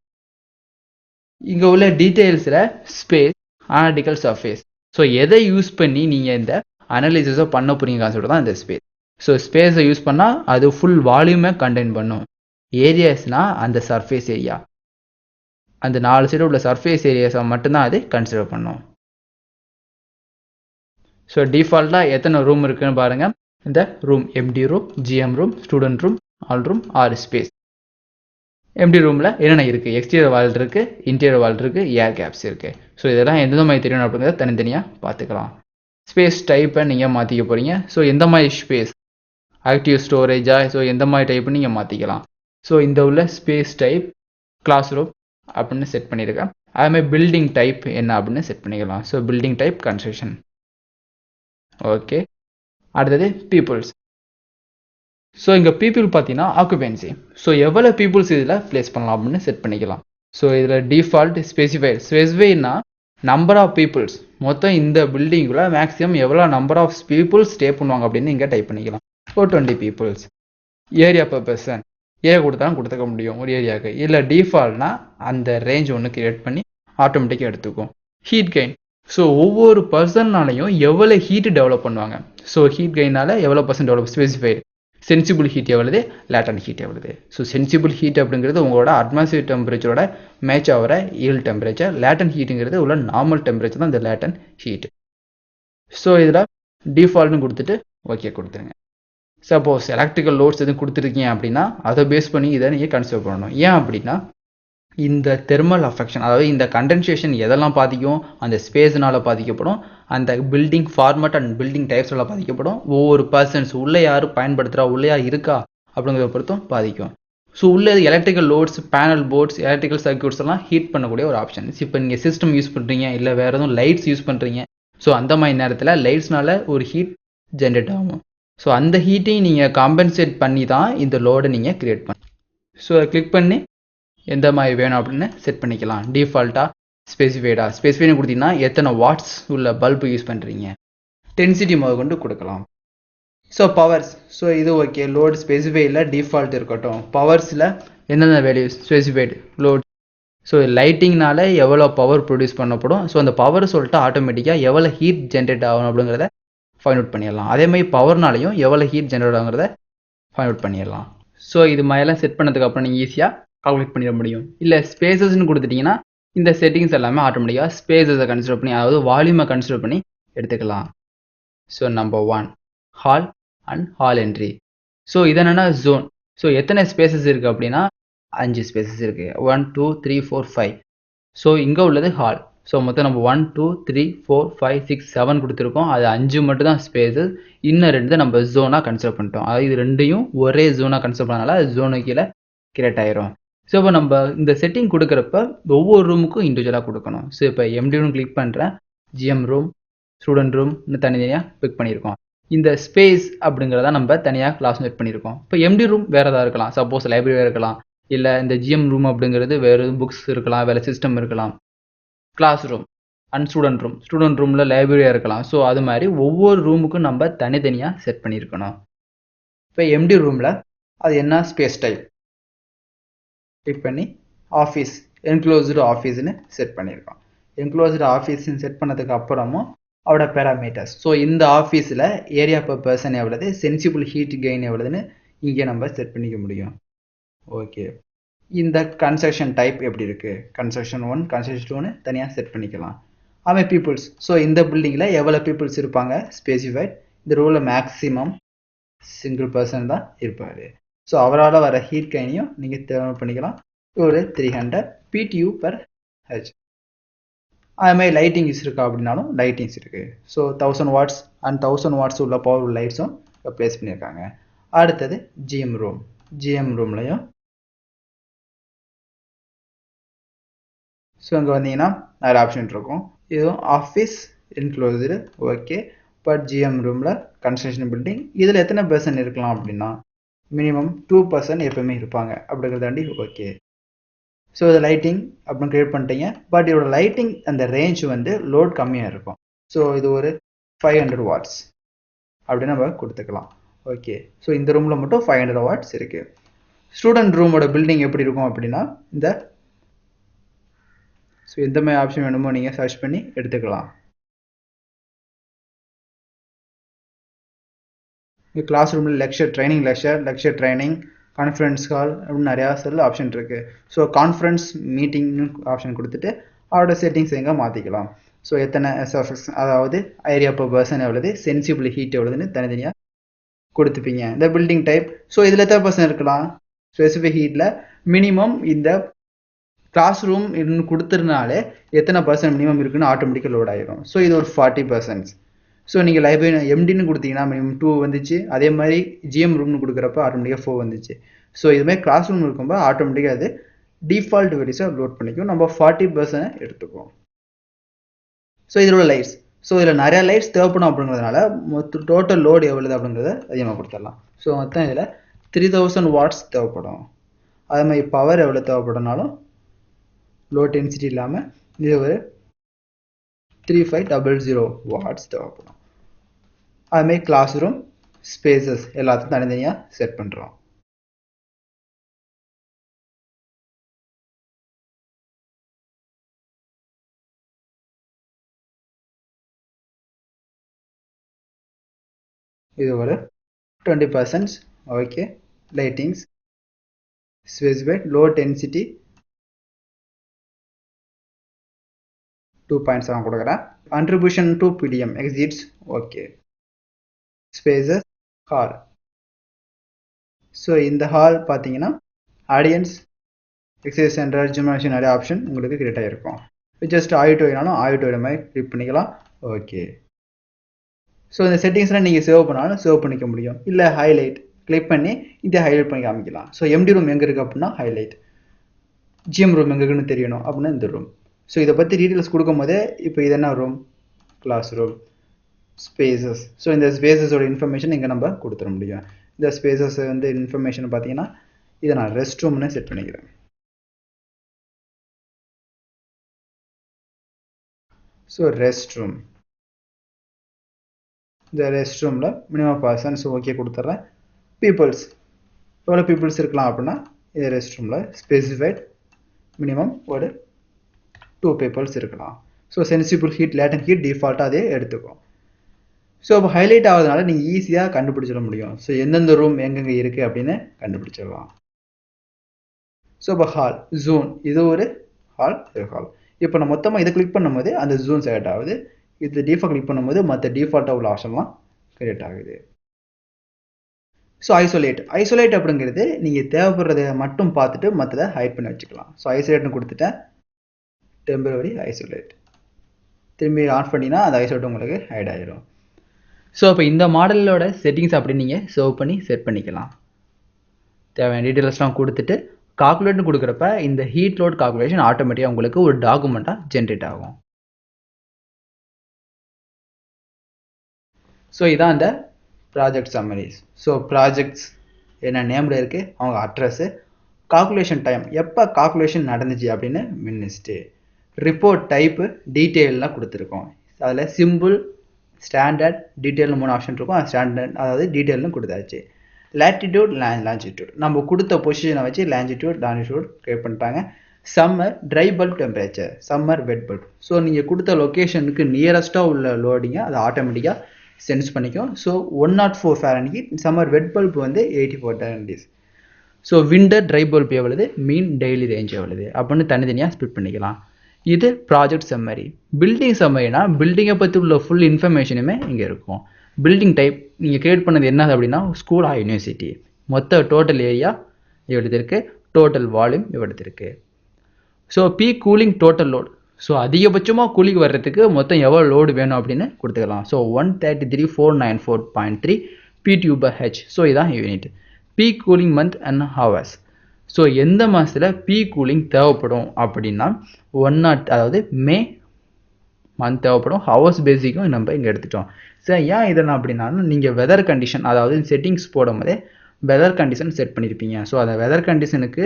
இங்கே உள்ள டீட்டெயில்ஸில் ஸ்பேஸ், அனாலிட்டிக்கல் சர்ஃபேஸ், ஸோ எதை யூஸ் பண்ணி நீங்கள் இந்த அனாலிசிஸை பண்ண போறீங்க கான்செப்ட் தான் இந்த ஸ்பேஸ். ஸோ ஸ்பேஸை யூஸ் பண்ணால் அது ஃபுல் வால்யூமை கண்டெயின் பண்ணும். ஏரியாஸ்னால் அந்த சர்ஃபேஸ் ஏரியா, அந்த 4 சைடு உள்ள சர்ஃபேஸ் ஏரியாஸை மட்டும்தான் அது கன்சிடர் பண்ணும். ஸோ டிஃபால்ட்டாக எத்தனை ரூம் இருக்குன்னு பாருங்கள். இந்த room MD room, GM room, student room, all room, or space. MD ரூமில் என்னென்ன இருக்குது, எக்ஸ்டீரியர் வால் இருக்குது, இன்டீரியர் வால் இருக்குது, ஏர் கேப்ஸ் இருக்குது. ஸோ இதெல்லாம் எந்த மாதிரி தெரியணும் அப்படிங்கிறத தனித்தனியாக பார்த்துக்கலாம். ஸ்பேஸ் டைப்பை நீங்கள் மாற்றிக்க போகிறீங்க. ஸோ எந்த மாதிரி ஸ்பேஸ், ஆக்டிவ் ஸ்டோரேஜா, ஸோ எந்த மாதிரி டைப்பு நீங்கள் மாற்றிக்கலாம். ஸோ இந்த உள்ள ஸ்பேஸ் டைப் கிளாஸ் ரூம் அப்படின்னு செட் பண்ணியிருக்கேன். அதுமாதிரி பில்டிங் டைப் என்ன அப்படின்னு செட் பண்ணிக்கலாம். So building type construction. Okay, அடுத்தது பீப்புள்ஸ். ஸோ இங்கே பீப்புள் பார்த்தீங்கன்னா ஆக்குபென்சி, ஸோ எவ்வளோ பீப்புள்ஸ் இதில் ப்ளேஸ் பண்ணலாம் அப்படின்னு செட் பண்ணிக்கலாம். ஸோ இதில் டிஃபால்ட் ஸ்பெசிஃபைனா நம்பர் ஆஃப் பீப்புள்ஸ், மொத்தம் இந்த பில்டிங்குள்ள மேக்ஸிமம் எவ்வளோ நம்பர் ஆஃப் பீப்புள்ஸ் ஸ்டே பண்ணுவாங்க அப்படின்னு இங்கே டைப் பண்ணிக்கலாம். ஒரு 20 peoples. Area per person, area கொடுத்தாலும் கொடுத்துக்க முடியும் ஒரு ஏரியாவுக்கு, இல்லை டிஃபால்ட்னா அந்த ரேஞ்ச் ஒன்று கிரியேட் பண்ணி ஆட்டோமேட்டிக்காக எடுத்துக்கும். ஹீட் கெயின், ஸோ ஒவ்வொரு பர்சன்னாலையும் எவ்வளோ ஹீட்டு டெவலப் பண்ணுவாங்க. ஸோ ஹீட் கெயினால் எவ்வளோ percent develop specified. Sensible heat எவ்வளவு, லேட்டன் ஹீட் எவ்வளவு. ஸோ சென்சிபிள் ஹீட் அப்படிங்கிறது உங்களோட அட்மாஸ்பியர் டெம்பரேச்சரோட மேட்ச் ஆகிற ஈல் டெம்பரேச்சர். லேட்டன் ஹீட்டுங்கிறது உள்ள நார்மல் டெம்பரேச்சர் தான் இந்த லேட்டன் ஹீட். ஸோ இதில் டிஃபால்ட்னு கொடுத்துட்டு ஓகே கொடுத்துருங்க. சப்போஸ் எலக்ட்ரிக்கல் லோட்ஸ் எதுவும் கொடுத்துருக்கீங்க அப்படின்னா அதை பேஸ் பண்ணி இதை நீங்கள் கன்சிடர் பண்ணணும். ஏன் அப்படின்னா இந்த தெர்மல் அஃபெக்ஷன், அதாவது இந்த கண்டென்சேஷன் எதெல்லாம் பாதிக்கும், அந்த ஸ்பேஸ்னால பாதிக்கப்படும், அந்த பில்டிங் ஃபார்மட் அண்ட் பில்டிங் டைப்ஸ்னால பாதிக்கப்படும், ஒவ்வொரு பர்சன்ஸ் உள்ளே யார் பயன்படுத்துகிறா, உள்ளே யார் இருக்கா அப்படிங்கிறத பொறுத்தும் பாதிக்கும். ஸோ உள்ளே electrical loads, panel boards, electrical circuits எல்லாம் ஹீட் பண்ணக்கூடிய ஒரு ஆப்ஷன். இப்போ நீங்கள் சிஸ்டம் யூஸ் பண்ணுறீங்க, இல்லை வேறு எதுவும் லைட்ஸ் யூஸ் பண்ணுறீங்க, ஸோ அந்த மாதிரி நேரத்தில் லைட்ஸ்னால ஒரு ஹீட் ஜென்ரேட் ஆகும். ஸோ அந்த ஹீட்டையும் நீங்கள் காம்பன்சேட் பண்ணி தான் இந்த லோடை நீங்கள் கிரியேட் பண்ணணும். ஸோ அதை கிளிக் பண்ணி எந்த மாதிரி வேணும் அப்படின்னு செட் பண்ணிக்கலாம். டிஃபால்ட்டாக ஸ்பெசிஃபைடு கொடுத்தீங்கன்னா எத்தனை வாட்ஸ் உள்ள பல்பு யூஸ் பண்ணுறீங்க, டென்சிட்டி முதல் கொண்டு கொடுக்கலாம். ஸோ பவர்ஸ், ஸோ இது ஓகே, லோடு ஸ்பெசிஃபைடில் டிஃபால்ட் இருக்கட்டும். பவர்ஸில் எந்தெந்த வேல்யூ ஸ்பெசிஃபைடு லோட், ஸோ லைட்டிங்னால எவ்வளோ பவர் ப்ரொடியூஸ் பண்ணப்படும், ஸோ அந்த பவர் சொல்லிட்டு ஆட்டோமேட்டிக்காக எவ்வளோ ஹீட் ஜென்ரேட் ஆகணும் அப்படிங்கிறத ஃபைண்ட் அவுட் பண்ணிடலாம். அதேமாதிரி பவர்னாலையும் எவ்வளோ ஹீட் ஜென்ரேட் ஆகுங்கிறத ஃபைண்ட் அவுட் பண்ணிடலாம். ஸோ இது மாதிரிலாம் செட் பண்ணதுக்கப்புறம் நீங்கள் ஈஸியாக கால்குலேட் பண்ணிட முடியும். இல்லை ஸ்பேசஸ்ன்னு கொடுத்துட்டிங்கன்னா இந்த செட்டிங்ஸ் எல்லாமே ஆட்டோமேட்டிக்காக ஸ்பேசஸை கன்சிடர் பண்ணி, அதாவது வால்யூமை கன்சிடர் பண்ணி எடுத்துக்கலாம். So number 1 hall and hall entry. So இது என்னென்னா ஜோன். ஸோ எத்தனை ஸ்பேசஸ் இருக்குது அப்படின்னா 5 ஸ்பேசஸ் இருக்குது. 1 2 3 4 5. ஸோ இங்கே உள்ளது ஹால். ஸோ மொத்தம் நம்ம 1 2 3 4 5 6 7 கொடுத்துருக்கோம். அது 5 மட்டும் தான் ஸ்பேசஸ், இன்னும் 2 நம்ம ஜோனாக கன்சிடர் பண்ணிட்டோம். அதாவது இது ரெண்டையும் ஒரே ஜோனாக கன்சிடர் பண்ணனால அது ஜோனு கீழே கிரியேட் ஆயிரும். ஸோ இப்போ நம்ம இந்த செட்டிங் கொடுக்குறப்ப ஒவ்வொரு ரூமுக்கும் இண்டிவிஜுவலாக கொடுக்கணும். ஸோ இப்போ எம்டி ரூம் கிளிக் பண்ணுறேன், ஜிஎம் ரூம், ஸ்டூடெண்ட் ரூம்னு தனித்தனியாக பிக் பண்ணியிருக்கோம். இந்த ஸ்பேஸ் அப்படிங்கிறத நம்ம தனியாக கிளாஸ் மேட் பண்ணியிருக்கோம். இப்போ எம்டி ரூம் வேறு ஏதாவது இருக்கலாம், சப்போஸ் லைப்ரரியாக இருக்கலாம், இல்லை இந்த ஜிஎம் ரூம் அப்படிங்கிறது வேறு புக்ஸ் இருக்கலாம், வேறு சிஸ்டம் இருக்கலாம். கிளாஸ் ரூம் அண்ட் ஸ்டூடெண்ட் ரூமில் லைப்ரரியாக இருக்கலாம். ஸோ அது மாதிரி ஒவ்வொரு ரூமுக்கும் நம்ம தனித்தனியாக செட் பண்ணியிருக்கணும். இப்போ எம்டி ரூமில் அது என்ன ஸ்பேஸ் டைப் கிளிக் பண்ணி ஆஃபீஸ், என்க்ளோஸ்டு ஆஃபீஸ்னு செட் பண்ணியிருக்கோம். என்க்ளோஸ்டு ஆஃபீஸ்ன்னு செட் பண்ணதுக்கு அப்புறமும் அவரோட பேராமீட்டர்ஸ். ஸோ இந்த ஆஃபீஸில் ஏரியா பர் பர்சன் எவ்வளவு, சென்சிபிள் ஹீட் கெயின் எவ்வளவுன்னு இங்கே நம்ம செட் பண்ணிக்க முடியும். ஓகே, இந்த கன்ஸ்ட்ரக்ஷன் டைப் எப்படி இருக்குது, கன்ஸ்ட்ரக்ஷன் 1 கன்ஸ்ட்ரக்ஷன் 2ன்னு தனியாக செட் பண்ணிக்கலாம். அதுமாதிரி பீப்புள்ஸ், ஸோ இந்த பில்டிங்கில் எவ்வளோ பீப்புள்ஸ் இருப்பாங்க ஸ்பெசிஃபைட். இந்த ரூலில் மேக்ஸிமம் சிங்கிள் பர்சன் தான் இருப்பார். ஸோ அவரால் வர ஹீட் கைனையும் நீங்கள் தேவை பண்ணிக்கலாம். ஒரு 300 PTU per H. அதுமாதிரி லைட்டிங்ஸ் இருக்கா அப்படின்னாலும் லைட்டிங்ஸ் இருக்குது. ஸோ 1000 வாட்ஸ் அண்ட் 1000 வாட்ஸ் உள்ள பவர் லைட்ஸும் ப்ளேஸ் பண்ணியிருக்காங்க. அடுத்தது ஜிஎம் ரூம்லையும் ஸோ இங்கே வந்தீங்கன்னா நிறைய ஆப்ஷன் இருக்கும். இதுவும் office enclosed. Okay, per GM ரூமில் கன்ஸ்ட்ரக்ஷன் பில்டிங். இதில் எத்தனை பர்சன் இருக்கலாம் அப்படின்னா மினிமம் 2% எப்பவுமே இருப்பாங்க அப்படிங்கிறதாண்டி ஓகே. ஸோ இது லைட்டிங் அப்படின்னு கிரியேட் பண்ணிட்டீங்க. பட் இதோட லைட்டிங் அந்த ரேஞ்ச் வந்து லோட் கம்மியாக இருக்கும். ஸோ இது ஒரு 500 வாட்ஸ் அப்படின்னு நம்ம கொடுத்துக்கலாம். ஓகே. ஸோ இந்த ரூமில் மட்டும் 500 வாட்ஸ் இருக்குது. ஸ்டூடெண்ட் ரூமோட பில்டிங் எப்படி இருக்கும் அப்படின்னா இந்த ஸோ எந்த மாதிரி ஆப்ஷன் வேணுமோ நீங்கள் சர்ச் பண்ணி எடுத்துக்கலாம். கிளாஸ் ரூமில் லெக்சர் ட்ரைனிங் கான்ஃபரன்ஸ் ஹால் அப்படின்னு நிறையா ஆப்ஷன் இருக்குது. ஸோ கான்ஃபரன்ஸ் மீட்டிங்னு ஆப்ஷன் கொடுத்துட்டு அதோட செட்டிங்ஸ் எங்கே மாற்றிக்கலாம். ஸோ எத்தனை எஸ்எஃப்எக்ஸ் அதாவது ஏரியா பர் பர்சன் எவ்வளவு, சென்சிபிள் ஹீட் எவ்வளோதுன்னு தனித்தனியாக கொடுத்துப்பீங்க. இந்த பில்டிங் டைப் ஸோ இதில் எத்தனை பர்சன் இருக்கலாம், ஸ்பெசிஃபிக் ஹீட்டில் மினிமம் இந்த கிளாஸ் ரூம் இன்னும் கொடுத்துருனாலே எத்தனை பர்சன்ட் மினிமம் இருக்குன்னு ஆட்டோமேட்டிக்காக லோட் ஆகிடும். ஸோ இது ஒரு 40%. ஸோ நீங்கள் லைப்ரரி எம்டின்னு கொடுத்தீங்கன்னா மினிமம் 2 வந்துச்சு. அதே மாதிரி ஜிஎம் ரூம்னு கொடுக்குறப்ப ஆட்டோமேட்டிக்காக 4 வந்துச்சு. ஸோ இதுமாதிரி கிளாஸ் ரூம் இருக்கும்போது ஆட்டோமேட்டிக்காக அது டிஃபால்ட் வேல்யூஸாக லோட் பண்ணிக்கும். நம்ம 40% எடுத்துக்குவோம். ஸோ இதோட லைட்ஸ் ஸோ இதில் நிறையா லைட்ஸ் தேவைப்படும் அப்படிங்கிறதுனால மொத்தம் டோட்டல் லோடு எவ்வளவு அப்படிங்கிறத அதிகமாக கொடுத்துடலாம். ஸோ மொத்தம் இதில் 3000 வாட்ஸ் தேவைப்படும். அதே மாதிரி பவர் எவ்வளோ தேவைப்படும்னாலும் லோ டென்சிட்டி இல்லாமல் இது ஒரு 3500 வாட்ஸ் தேவைப்படும். அதுமாதிரி கிளாஸ் ரூம் ஸ்பேசஸ் எல்லாத்தையும் தனித்தனியாக செட் பண்ணுறோம். இது ஒரு 20%. Okay. Lightings specified low density 2.7 கொடுக்குறேன். Contribution to PDM exits okay. Spaces hall so இந்த ஹால் பார்த்தீங்கன்னா ஆடியன்ஸ் எக்ஸசைஸ் சென்டர் ஜிம்னாசியம் நிறைய ஆப்ஷன் உங்களுக்கு கிரியேட் ஆகிருக்கும். ஜஸ்ட் ஆடிட்டோரியானாலும் ஆடிட்டோரியம் மாதிரி கிளிக் பண்ணிக்கலாம். ஓகே. ஸோ இந்த செட்டிங்ஸ்லாம் நீங்கள் சேவ் பண்ணாலும் சேவ் பண்ணிக்க முடியும். இல்லை ஹைலைட் கிளிக் பண்ணி இதை ஹைலைட் பண்ணி காமிக்கலாம். ஸோ எம்டி ரூம் எங்கே இருக்குது அப்படின்னா ஹைலைட், ஜிஎம் ரூம் எங்கே இருக்குன்னு தெரியணும் அப்படின்னா இந்த ரூம். ஸோ இதை பற்றி டீட்டெயில்ஸ் கொடுக்கும் போதே இப்போ இது என்ன room, class room spaces. So இந்த ஸ்பேசஸோட இன்ஃபர்மேஷன் இங்கே நம்ம கொடுத்துட முடியும். இந்த ஸ்பேசஸ் வந்து இன்ஃபர்மேஷன் பார்த்தீங்கன்னா இதை நான் ரெஸ்ட் ரூம்னு செட் பண்ணிக்கிறேன். ஸோ ரெஸ்ட் ரூம், இந்த ரெஸ்ட் ரூமில் மினிமம் பர்சன்ஸ் ஓகே கொடுத்துட்றேன். பீப்புள்ஸ் எவ்வளோ பீப்புள்ஸ் இருக்கலாம் அப்படின்னா இந்த ரெஸ்ட் ரூமில் ஸ்பெசிஃபைட் மினிமம் ஒரு 2 பீப்புள்ஸ் இருக்கலாம். ஸோ சென்சிபிள் ஹீட் லேட்டன் ஹீட் டிஃபால்ட்டாக அதே எடுத்துக்கும். ஸோ இப்போ ஹைலைட் ஆகிறதுனால நீங்கள் ஈஸியாக கண்டுபிடிச்சிட முடியும். ஸோ எந்தெந்த ரூம் எங்கெங்கே இருக்குது அப்படின்னு கண்டுபிடிச்சிடலாம். ஸோ இப்போ ஹால் ஜூன் இது ஒரு ஹால், இது ஹால். இப்போ நான் மொத்தமாக இதை கிளிக் பண்ணும்போது அந்த ஜூன் செலக்ட் ஆகுது. இது டிஃபால்ட் கிளிக் பண்ணும்போது மற்ற டிஃபால்ட்டாக உள்ள ஆப்ஷன்லாம் கிரியேட் ஆகுது. ஸோ ஐசோலேட் அப்படிங்கிறது நீங்கள் தேவைப்படுறதை மட்டும் பார்த்துட்டு மற்றதை ஹைட் பண்ணி வச்சுக்கலாம். ஸோ ஐசோலேட்னு கொடுத்துட்டேன். டெம்பரரி ஐசோலேட் திரும்பி ஆன் பண்ணினா அந்த ஐசோலேட் உங்களுக்கு ஹைட் ஆகிடும். ஸோ அப்போ இந்த மாடலோட செட்டிங்ஸ் அப்படி நீங்கள் சேவ் பண்ணி செட் பண்ணிக்கலாம். தேவையான டீட்டெயில்ஸ்லாம் கொடுத்துட்டு கால்குலேட்னு கொடுக்குறப்ப இந்த ஹீட் லோட் கால்குலேஷன் ஆட்டோமேட்டிக்காக உங்களுக்கு ஒரு டாக்குமெண்ட்டாக ஜென்ரேட் ஆகும். ஸோ இதான் அந்த ப்ராஜெக்ட் சம்மரிஸ். ஸோ ப்ராஜெக்ட்ஸ் என்ன நேமில் இருக்குது, அவங்க அட்ரஸ்ஸு, கால்குலேஷன் டைம் எப்போ கால்குலேஷன் நடந்துச்சு அப்படின்னு மினிஸ்ட்டு, ரிப்போர்ட் டைப்பு டீட்டெயிலெலாம் கொடுத்துருக்கோம். அதில் சிம்பிள் ஸ்டாண்டர்ட் டீட்டெயில்னு 3 ஆப்ஷன் இருக்கும். அது ஸ்டாண்டர்ட் அதாவது டீட்டெயில்னு கொடுத்தாச்சு. லேட்டிடியூட் லாஞ்சிடியூட் நம்ம கொடுத்த பொசிஷனை வச்சு லாஞ்சிடியூட் லாஞ்சிடியூட் கிரியேட் பண்ணிட்டாங்க. Summer try bulb temperature, summer வெட் பல்ப். ஸோ நீங்கள் கொடுத்த லொக்கேஷனுக்கு நியரஸ்ட்டாக உள்ள லோடிங்கை அது ஆட்டோமேட்டிக்காக சென்ஸ் பண்ணிக்கும். So 104 Fahrenheit. சம்மர் வெட் பல்ப் வந்து 84 Fahrenheit. So winter try bulb எவ்வளவு, மீன் டெய்லி ரேஞ்ச் எவ்வளவு அப்படின்னு தனித்தனியாக ஸ்பிட் பண்ணிக்கலாம். இது ப்ராஜெக்ட் சம்மரி. பில்டிங் சம்மரினா பில்டிங்கை பற்றி உள்ள ஃபுல் இன்ஃபர்மேஷனுமே இங்கே இருக்கும். பில்டிங் டைப் நீங்கள் கிரியேட் பண்ணது என்னது அப்படின்னா ஸ்கூல் ஆர் யூனிவர்சிட்டி. மொத்த டோட்டல் ஏரியா எவ்வளவு இருக்குது, டோட்டல் வால்யூம் எவ்வளவு இருக்குது. So peak cooling total load. So அதிகபட்சமாக கூலிங் வர்றதுக்கு மொத்தம் எவ்வளோ லோடு வேணும் அப்படின்னு கொடுத்துக்கலாம். So 133,494.3 PTU/H. ஸோ இதான் unit. Peak cooling month and hours. So எந்த மாதத்தில் பீ கூலிங் தேவைப்படும் அப்படின்னா 1 அதாவது மே மந்த் தேவைப்படும். ஹவர்ஸ் பேசிக்கும் நம்ம இங்கே எடுத்துட்டோம். சரி, ஏன் இதெல்லாம் அப்படின்னா நீங்கள் வெதர் கண்டிஷன், அதாவது செட்டிங்ஸ் போடும்போதே வெதர் கண்டிஷன் செட் பண்ணியிருப்பீங்க. ஸோ அந்த வெதர் கண்டிஷனுக்கு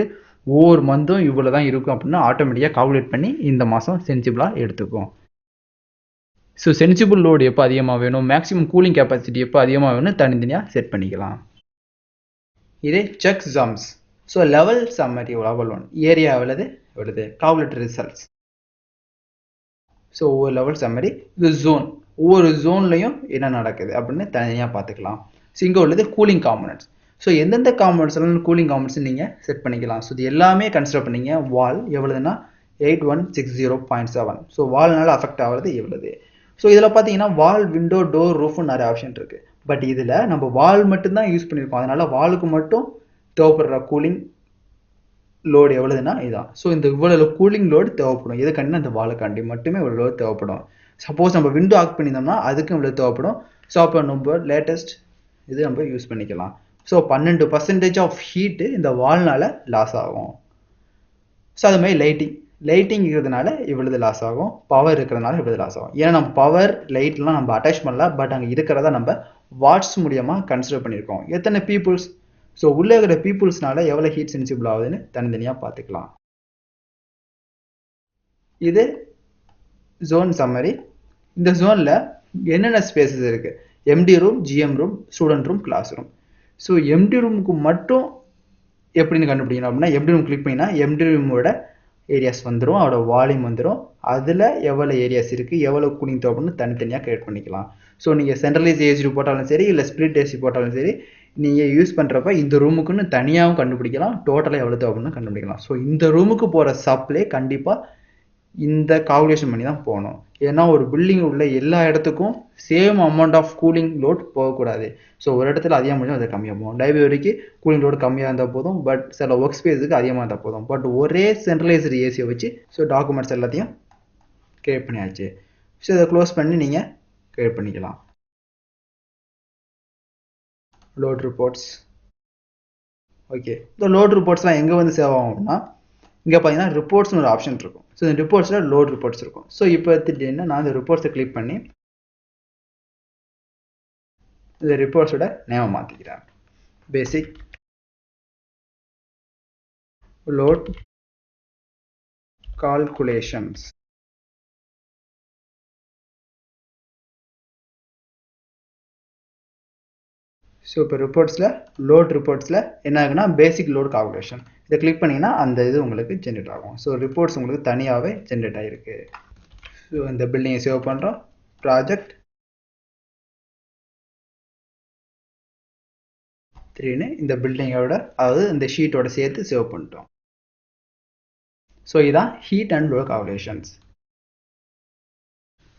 ஒவ்வொரு மந்த்தும் இவ்வளோ தான் இருக்கும் அப்படின்னு ஆட்டோமேட்டிக்காக கால்குலேட் பண்ணி இந்த மாதம் சென்சிபிளாக எடுத்துக்கும். ஸோ சென்சிபிள் லோடு எப்போ அதிகமாக வேணும், மேக்ஸிமம் கூலிங் கெப்பாசிட்டி எப்போ அதிகமாக வேணும் தனித்தனியாக செட் பண்ணிக்கலாம். இதே check sums. So level summary level 1 area எவ்வளவு வருது, கால்குலேட்டர் ரிசல்ட்ஸ். ஸோ ஒவ்வொரு லெவல் சம்மரி, இது ஜோன், ஒவ்வொரு ஜோன்லையும் என்ன நடக்குது அப்படின்னு தனியாக பார்த்துக்கலாம். ஸோ இங்கே உள்ளது கூலிங் காம்பனன்ட்ஸ். ஸோ எந்தெந்த காம்பனன்ட்ஸ் எல்லாம் கூலிங் காம்பனன்ட்ஸ் நீங்கள் செட் பண்ணிக்கலாம். ஸோ இது எல்லாமே கன்சிடர் பண்ணிங்க. வால் எவ்வளோதுன்னா 8160.7. ஸோ வால்னால அஃபெக்ட் ஆகிறது எவ்வளவு. ஸோ இதில் பார்த்தீங்கன்னா வால், விண்டோ, டோர், ரூஃப்னு நிறைய ஆப்ஷன் இருக்குது. பட் இதில் நம்ம வால் மட்டும்தான் யூஸ் பண்ணியிருக்கோம். அதனால் வாலுக்கு மட்டும் தேவைப்படுற கூலிங் லோடு எவ்வளோதுன்னா இதுதான். ஸோ இந்த இவ்வளோ கூலிங் லோடு தேவைப்படும். எதுக்காண்டினா அந்த வாலுக்காண்டி மட்டுமே இவ்வளோ லோடு தேவைப்படும். சப்போஸ் நம்ம விண்டோ ஆஃப் பண்ணியிருந்தோம்னா அதுக்கும் இவ்வளோ தேவைப்படும். ஸோ அப்போ நம்ம லேட்டஸ்ட் இது நம்ம யூஸ் பண்ணிக்கலாம். ஸோ 12% ஆஃப் ஹீட்டு இந்த வால்னால் லாஸ் ஆகும். ஸோ அது மாதிரி லைட்டிங் இருக்கிறதுனால இவ்வளவு லாஸ் ஆகும், பவர் இருக்கிறதுனால இவ்வளவு லாஸ் ஆகும். ஏன்னா நம்ம பவர் லைட்லாம் நம்ம அட்டாச் பண்ணல, பட் அங்கே இருக்கிறத நம்ம வாட்ஸ் மூலியமாக கன்சிடர் பண்ணியிருக்கோம். எத்தனை பீப்புள்ஸ், ஸோ உள்ளே இருக்கிற பீப்புள்ஸ்னால எவ்வளோ ஹீட் சென்சிபிள் ஆகுதுன்னு தனித்தனியாக பார்த்துக்கலாம். இது ஜோன் சம்மரி. இந்த ஜோனில் என்னென்ன ஸ்பேசஸ் இருக்குது, MD room, GM room, student room, class room. So MD ரூமுக்கு மட்டும் எப்படின்னு கண்டுபிடிக்கணும் அப்படின்னா எம்டி ரூம் கிளிக் பண்ணிங்கன்னா எம்டி ரூமோட ஏரியாஸ் வந்துடும், அதோட வால்யூம் வந்துடும், அதில் எவ்வளோ ஏரியாஸ் இருக்குது, எவ்வளோ கூலிங் தேவைப்படுன்னு தனித்தனியாக கிரியேட் பண்ணிக்கலாம். ஸோ நீங்கள் சென்ட்ரலைஸ் ஏசி போட்டாலும் சரி, இல்லை ஸ்பிளிட் ஏசி போட்டாலும் சரி, நீங்கள் யூஸ் பண்ணுறப்ப இந்த ரூமுக்குன்னு தனியாகவும் கண்டுபிடிக்கலாம், டோட்டலாக எவ்வளோ தேவைப்படுன்னு கண்டுபிடிக்கலாம். ஸோ இந்த ரூமுக்கு போகிற சப்ளை கண்டிப்பாக இந்த கால்குலேஷன் பண்ணி தான் போகணும். ஏன்னா ஒரு பில்டிங் உள்ள எல்லா இடத்துக்கும் same amount of cooling load போகக்கூடாது. ஸோ ஒரு இடத்துல அதிகமாக முடியும், அது கம்மியாக போகும். லைப்ரரிக்கு கூலிங் லோடு கம்மியாக இருந்தால் போதும், பட் சில ஒர்க் ஸ்பேஸுக்கு அதிகமாக இருந்தால் போதும். பட் ஒரே சென்ட்ரலைஸ்டு ஏசியை வச்சு ஸோ டாக்குமெண்ட்ஸ் எல்லாத்தையும் கிரியேட் பண்ணியாச்சு. ஸோ இதை க்ளோஸ் பண்ணி நீங்கள் கிரியேட் பண்ணிக்கலாம். Load reports. ஓகே, இந்த லோட் ரிப்போர்ட்ஸ்லாம் எங்கே வந்து சேவ் ஆகும்னா இங்கே பார்த்தீங்கன்னா ரிப்போர்ட்ஸ்னு ஒரு ஆப்ஷன் இருக்கும். ஸோ இந்த ரிப்போர்ட்ஸில் லோட் ரிப்போர்ட்ஸ் இருக்கும். ஸோ இப்போ எடுத்துட்டீங்கன்னா நான் இந்த ரிப்போர்ட்ஸை கிளிக் பண்ணி இந்த ரிப்போர்ட்ஸோட நேமை மாற்றிக்கிறேன். பேசிக் லோட் கால்குலேஷன்ஸ். ஸோ இப்போ லோட் ரிப்போர்ட்ஸில் என்ன ஆகுன்னா பேசிக் லோட் கால்குலேஷன். இதை கிளிக் பண்ணிங்கன்னா அந்த இது உங்களுக்கு ஜென்ரேட் ஆகும். ஸோ ரிப்போர்ட்ஸ் உங்களுக்கு தனியாகவே ஜென்ரேட் ஆகிருக்கு. ஸோ இந்த பில்டிங்கை சேவ் பண்ணுறோம். ப்ராஜெக்ட் 3ன்னு இந்த பில்டிங்கோட, அதாவது இந்த ஷீட்டோட சேர்த்து சேவ் பண்ணிட்டோம். ஸோ இதுதான் heat and load calculations.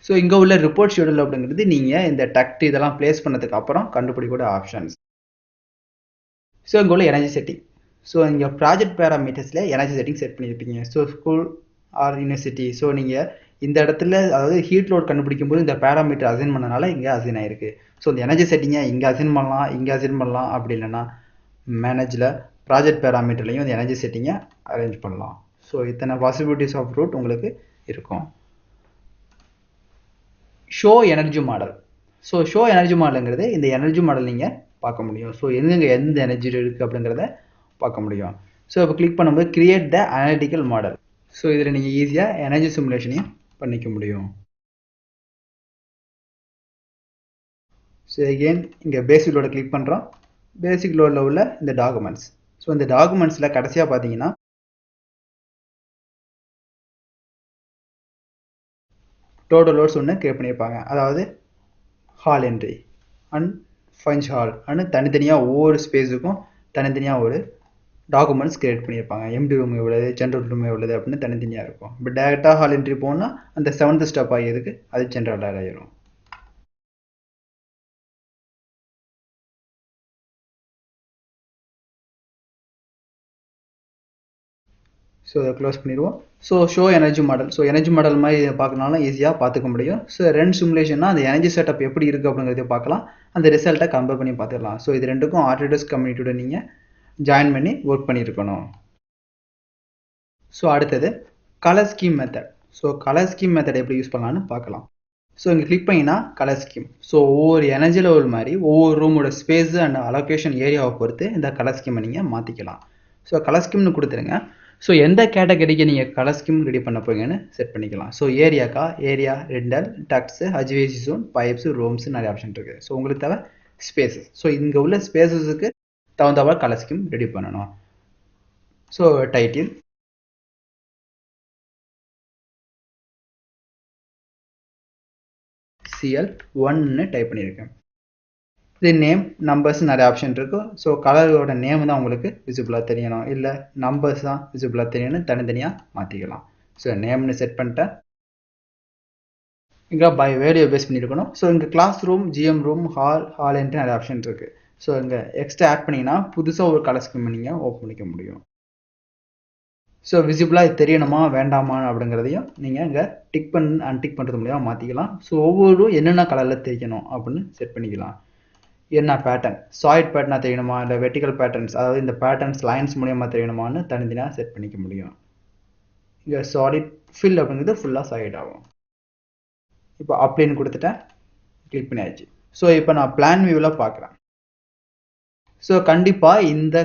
So இங்கே உள்ள ரிப்போர்ட் ஷெடியூல் அப்படிங்கிறது நீங்கள் இந்த டக்ட் இதெல்லாம் பிளேஸ் பண்ணதுக்கு அப்புறம் கண்டுபிடிக்கூட ஆப்ஷன்ஸ். ஸோ இங்கே உள்ள எனர்ஜி செட்டிங். ஸோ இங்கே ப்ராஜெக்ட் பேராமீட்டர்ஸில் எனர்ஜி செட்டிங் செட் பண்ணியிருப்பீங்க. So school or university. So நீங்கள் இந்த இடத்துல அதாவது ஹீட் லோட் கண்டுபிடிக்கும் போது இந்த பேராமீட்டர் அசைன் பண்ணனால இங்கே அசைன் ஆயிருக்கு. ஸோ இந்த எனர்ஜி செட்டிங்கை இங்கே அசைன் பண்ணலாம், இங்கே அசைன் பண்ணலாம், அப்படி இல்லைன்னா மேனேஜில் ப்ராஜெக்ட் பேராமீட்டர்லையும் இந்த எனர்ஜி செட்டிங்கை அரேஞ்ச் பண்ணலாம். ஸோ இத்தனை பாசிபிலிட்டிஸ் ஆஃப் ரூட் உங்களுக்கு இருக்கும். Show energy model. So show energy மாடலுங்கிறது இந்த எனர்ஜி மாடல் நீங்கள் பார்க்க முடியும். ஸோ எந்த எனர்ஜி இருக்குது அப்படிங்கிறத பார்க்க முடியும். ஸோ இப்போ கிளிக் பண்ணும்போது create the analytical model. So இதில் நீங்கள் ஈஸியாக எனர்ஜி சிமுலேஷனையும் பண்ணிக்க முடியும். ஸோ எகெயின் இங்கே பேசிக் லோட கிளிக் பண்ணுறோம். பேசிக் லோடில் உள்ள இந்த டாக்குமெண்ட்ஸ். ஸோ இந்த டாக்குமெண்ட்ஸில் கடைசியாக பார்த்தீங்கன்னா டோட்டல் லோட்ஸ் ஒன்று கிரியேட் பண்ணியிருப்பாங்க. அதாவது ஹால் என்ட்ரி அண்ட் ஃபஞ்ச் ஹால் அண்ட் தனித்தனியாக ஒவ்வொரு ஸ்பேஸுக்கும் தனித்தனியாக ஒரு டாக்குமெண்ட்ஸ் கிரியேட் பண்ணியிருப்பாங்க. எம்டி ரூம் எவ்வளவு, ஜென்ரல் ரூம் எவ்வளவு அப்படின்னு தனித்தனியாக இருக்கும். இப்போ டேரெக்டாக ஹால் என்ட்ரி போனால் அந்த 7th ஸ்டெப் ஆகியதுக்கு அது ஜென்ரலாக ஆகிடும். ஸோ அதை க்ளோஸ் பண்ணிடுவோம். So show energy model. So energy model மாதிரி இதை பார்க்கனாலும் ஈஸியாக பார்த்துக்க முடியும். ஸோ ரெண்டு சிமுலேஷன்னா அந்த எனர்ஜி செட்டப் எப்படி இருக்குது அப்படிங்கிறத பார்க்கலாம், அந்த ரிசல்ட்டை கம்பேர் பண்ணி பார்த்துக்கலாம். ஸோ இது ரெண்டுக்கும் ஆர்டிடஸ் கம்யூனிட்டியோட நீங்கள் ஜாயின் பண்ணி ஒர்க் பண்ணியிருக்கணும். ஸோ அடுத்தது colour scheme method. So colour scheme method எப்படி யூஸ் பண்ணலான்னு பார்க்கலாம். ஸோ இங்கே கிளிக் பண்ணினா கலர் ஸ்கீம். ஸோ ஒவ்வொரு எனர்ஜி லெவல் மாதிரி ஒவ்வொரு ரூமோட ஸ்பேஸ் அண்ட் அலோகேஷன் ஏரியாவை பொறுத்து இந்த கலர் ஸ்கீமை நீங்கள் மாற்றிக்கலாம். ஸோ கலர் ஸ்கீம்னு கொடுத்துருங்க. ஸோ எந்த கேட்டகரிக்கு நீங்கள் கலர் ஸ்கீம் ரெடி பண்ண போறீங்கன்னு செட் பண்ணிக்கலாம். ஸோ ஏரியாக்கா area, rental, ducts, HVAC zone, pipes, rooms நிறைய ஆப்ஷன் இருக்குது. ஸோ உங்களுக்கு தேவை ஸ்பேசஸ். ஸோ இங்கே உள்ள ஸ்பேசஸுக்கு தகுந்தவரை கலர் ஸ்கீம் ரெடி பண்ணணும். ஸோ டைட்டில், CL1ன்னு டைப் பண்ணியிருக்கேன். இது நேம், நம்பர்ஸ் நிறைய ஆப்ஷன் இருக்கும். ஸோ கலரோட நேம் தான் உங்களுக்கு விசிபிளாக தெரியணும், இல்லை நம்பர்ஸ் தான் விசிபிளாக தெரியணும்னு தனித்தனியாக மாற்றிக்கலாம். ஸோ நேம்னு செட் பண்ணிட்டேன். இங்கே பை வேல்யூ பேஸ் பண்ணியிருக்கணும். ஸோ இங்கே கிளாஸ் ரூம், ஜிஎம் ரூம், ஹால்ன்ட்டு நிறைய ஆப்ஷன் இருக்குது. ஸோ இங்கே எக்ஸ்ட்ரா ஆட் பண்ணிங்கன்னா புதுசாக ஒரு கலர் ஸ்கீம் நீங்கள் ஓப்பன் பண்ணிக்க முடியும். ஸோ விசிபிளாக இது தெரியணுமா வேண்டாமா அப்படிங்கிறதையும் நீங்கள் இங்கே டிக் அன்டிக் பண்ணுறது மூலியமாக மாற்றிக்கலாம். ஸோ ஒவ்வொரு என்னென்ன கலரில் தெரியணும் அப்படின்னு செட் பண்ணிக்கலாம். என்ன பேட்டர்ன், சாலிட் பேட்டர்னாக தெரியணுமா இல்லை வெர்டிக்கல் பேட்டர்ன்ஸ், அதாவது இந்த பேட்டர்ன்ஸ் லைன்ஸ் மூலியமாக தெரியணுமான்னு தனித்தனியாக செட் பண்ணிக்க முடியும். இங்கே சாலிட் ஃபில் அப்படிங்கிறது ஃபுல்லாக சாலிட் ஆகும். இப்போ அப்ளைன்னு கொடுத்துட்டேன், கிளிக் பண்ணியாச்சு. ஸோ இப்போ நான் பிளான் வியூவில் பார்க்குறேன். ஸோ கண்டிப்பாக இந்த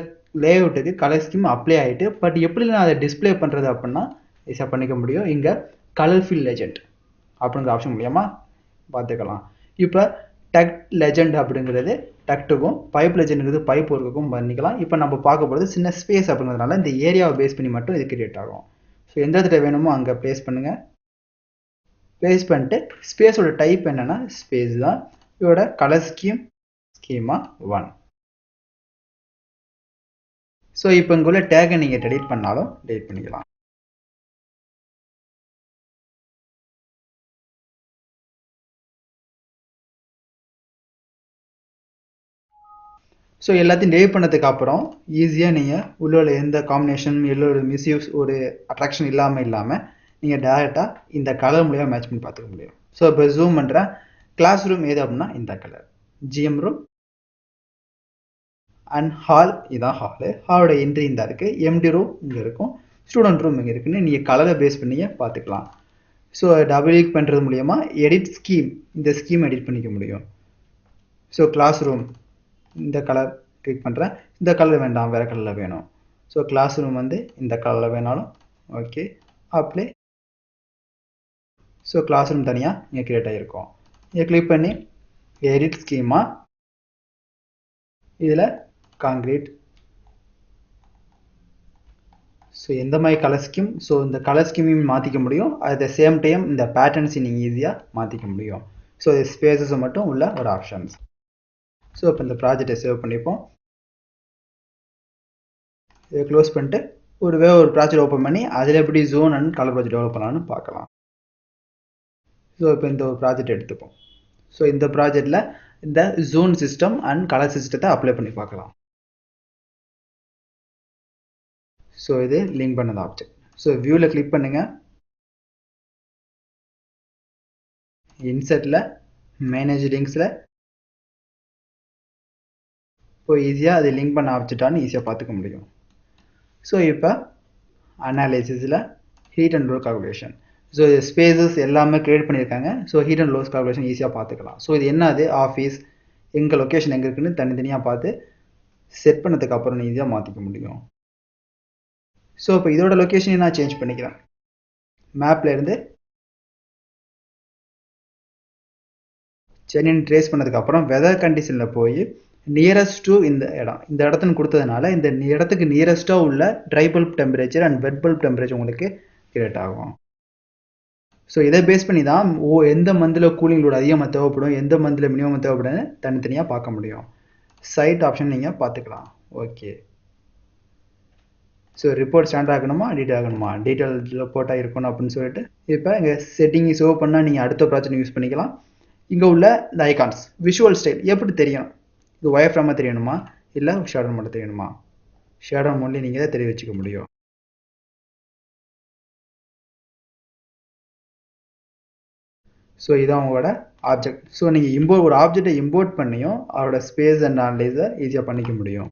லேஅவுட்டுக்கு கலர் ஸ்கீம் அப்ளை ஆகிட்டு, பட் எப்படி நான் அதை டிஸ்பிளே பண்ணுறது அப்படின்னா ஈஸியாக பண்ணிக்க முடியும். இங்கே கலர் ஃபில் லெஜெண்ட் அப்படிங்கிற ஆப்ஷன் மூலியமாக பார்த்துக்கலாம். இப்போ டக்ட் லெஜெண்ட் அப்படிங்கிறது டக்ட்டுக்கும், பைப் லெஜெண்டுங்கிறது பைப் ஒர்க்குக்கும் பண்ணிக்கலாம். இப்போ நம்ம பார்க்க போகிறது சின்ன ஸ்பேஸ் அப்படிங்கிறதுனால இந்த ஏரியாவை பேஸ் பண்ணி மட்டும் இது கிரியேட் ஆகும். ஸோ எந்த இடத்துல வேணுமோ அங்கே ப்ளேஸ் பண்ணுங்கள். ப்ளேஸ் பண்ணிட்டு ஸ்பேஸோட டைப் என்னென்னா ஸ்பேஸ் தான். இதோட கலர் ஸ்கீமா 1. ஸோ இப்போ இங்கே உள்ள டேகை நீங்கள் டெலீட் பண்ணாலும் டெலீட் பண்ணிக்கலாம். ஸோ எல்லாத்தையும் டெலிட் பண்ணதுக்கு அப்புறம் ஈஸியாக நீங்கள் உள்ள எந்த காம்பினேஷன் இல்லை ஒரு மிஸ்யூஸ் ஒரு அட்ராக்ஷன் இல்லாமல் நீங்கள் டேரெக்டாக இந்த கலர் மூலியமாக மேட்ச் பண்ணி பார்த்துக்க முடியும். ஸோ இப்போ ஜூம் பண்ணுறேன். கிளாஸ் ரூம் எது அப்படின்னா இந்த colour, GM room and hall இதான் ஹாலு. ஹாலோட என்ட்ரி இந்த இருக்குது, எம்டி ரூம் இங்கே இருக்கும், ஸ்டூடெண்ட் ரூம் இங்கே இருக்குன்னு நீங்கள் கலரை பேஸ் பண்ணியே பார்த்துக்கலாம். ஸோ டபுள் கிளிக் பண்ணுறது மூலிமா எடிட் ஸ்கீம், இந்த ஸ்கீம் எடிட் பண்ணிக்க முடியும். ஸோ கிளாஸ் ரூம் இந்த கலர் கிளிக் பண்ணுறேன். இந்த கலர் வேண்டாம், வேறு கலரில் வேணும். ஸோ கிளாஸ் ரூம் வந்து இந்த கலரில் வேணாலும் okay, apply. So class room தனியாக இங்கே க்ரியேட் ஆகிருக்கும். இதை கிளிக் பண்ணி எடிட் ஸ்கீமா இதில் காங்கிரீட். ஸோ எந்த மாதிரி கலர் ஸ்கீம், ஸோ இந்த கலர் ஸ்கீமையும் மாற்றிக்க முடியும். அட் த சேம் டைம் இந்த பேட்டர்ன்ஸை நீங்கள் ஈஸியாக மாற்றிக்க முடியும். ஸோ இது ஸ்பேசஸை மட்டும் உள்ள ஒரு ஆப்ஷன்ஸ். ஸோ இப்போ இந்த ப்ராஜெக்டை சேவ் பண்ணிப்போம். இதை க்ளோஸ் பண்ணிட்டு வேறு ஒரு ப்ராஜெக்ட் ஓப்பன் பண்ணி அதில் எப்படி zone and colour project develop பண்ணலான்னு பார்க்கலாம். ஸோ இப்போ இந்த ஒரு ப்ராஜெக்ட் எடுத்துப்போம். ஸோ இந்த ப்ராஜெக்டில் இந்த ஜோன் சிஸ்டம் அண்ட் கலர் சிஸ்டத்தை அப்ளை பண்ணி பார்க்கலாம். ஸோ இது லிங்க் பண்ணது ஆப்ஜெக்ட். ஸோ வியூவில் கிளிக் பண்ணுங்கள். இன்சர்ட்டில் மேனேஜ் லிங்க்ஸில் இப்போ ஈஸியாக அது லிங்க் பண்ண ஆப்ஜெக்டானு ஈஸியாக பார்த்துக்க முடியும். ஸோ இப்போ அனாலிசிஸில் heat and load calculation. So spaces எல்லாமே க்ரியேட் பண்ணியிருக்காங்க. So heat and loss calculation ஈஸியாக பார்த்துக்கலாம். ஸோ இது என்னது ஆஃபீஸ், எங்கள் லொக்கேஷன் எங்கே இருக்குன்னு தனித்தனியாக பார்த்து செட் பண்ணதுக்கு அப்புறம் ஈஸியாக மாற்றிக்க முடியும். ஸோ இப்போ இதோட லொக்கேஷனை நான் சேஞ்ச் பண்ணிக்கிறேன். மேப்பில் இருந்து சென்னைன்னு ட்ரேஸ் பண்ணதுக்கப்புறம் வெதர் கண்டிஷனில் போய் நியரஸ்ட் டு இந்த இடத்துன்னு கொடுத்ததுனால இந்த இடத்துக்கு நியரஸ்ட்டாக உள்ள try bulb temperature and wet bulb temperature உங்களுக்கு கிரியேட் ஆகும். ஸோ இதை பேஸ் பண்ணி தான் எந்த மந்தில் கூலிங் லோட் அதிகமாக தேவைப்படும், எந்த மந்தில் மினிமம் தேவைப்படுன்னு தனித்தனியாக பார்க்க முடியும். சைட் ஆப்ஷன் நீங்கள் பார்த்துக்கலாம். ஓகே, ஸோ ரிப்போர்ட் ஸ்டாண்டர்ட் ஆகணுமா டீட்டெயில் ஆகணுமா, டீட்டெயில் ரிப்போர்ட்டாக இருக்கணும் அப்படின்னு சொல்லிட்டு இப்போ இங்கே செட்டிங் சேவ் பண்ணால் நீங்கள் அடுத்த ப்ராஜெக்ட் யூஸ் பண்ணிக்கலாம். இங்கே உள்ள இந்த ஐகான்ஸ் விஷுவல் ஸ்டைல் எப்படி தெரியும், இது ஒயர் ஃப்ரேமாக தெரியணுமா இல்லை ஷேடோ மட்டும் தெரியணுமா, ஷேடோ மோட்லேயே நீங்கள் தான் தெரிய வச்சுக்க முடியும். ஸோ இதான் உங்களோட ஆப்ஜெக்ட். ஸோ நீங்கள் ஒரு ஆப்ஜெக்டை இம்போர்ட் பண்ணியும் அதோட ஸ்பேஸ் அண்ட் அனலைஸை ஈஸியாக பண்ணிக்க முடியும்.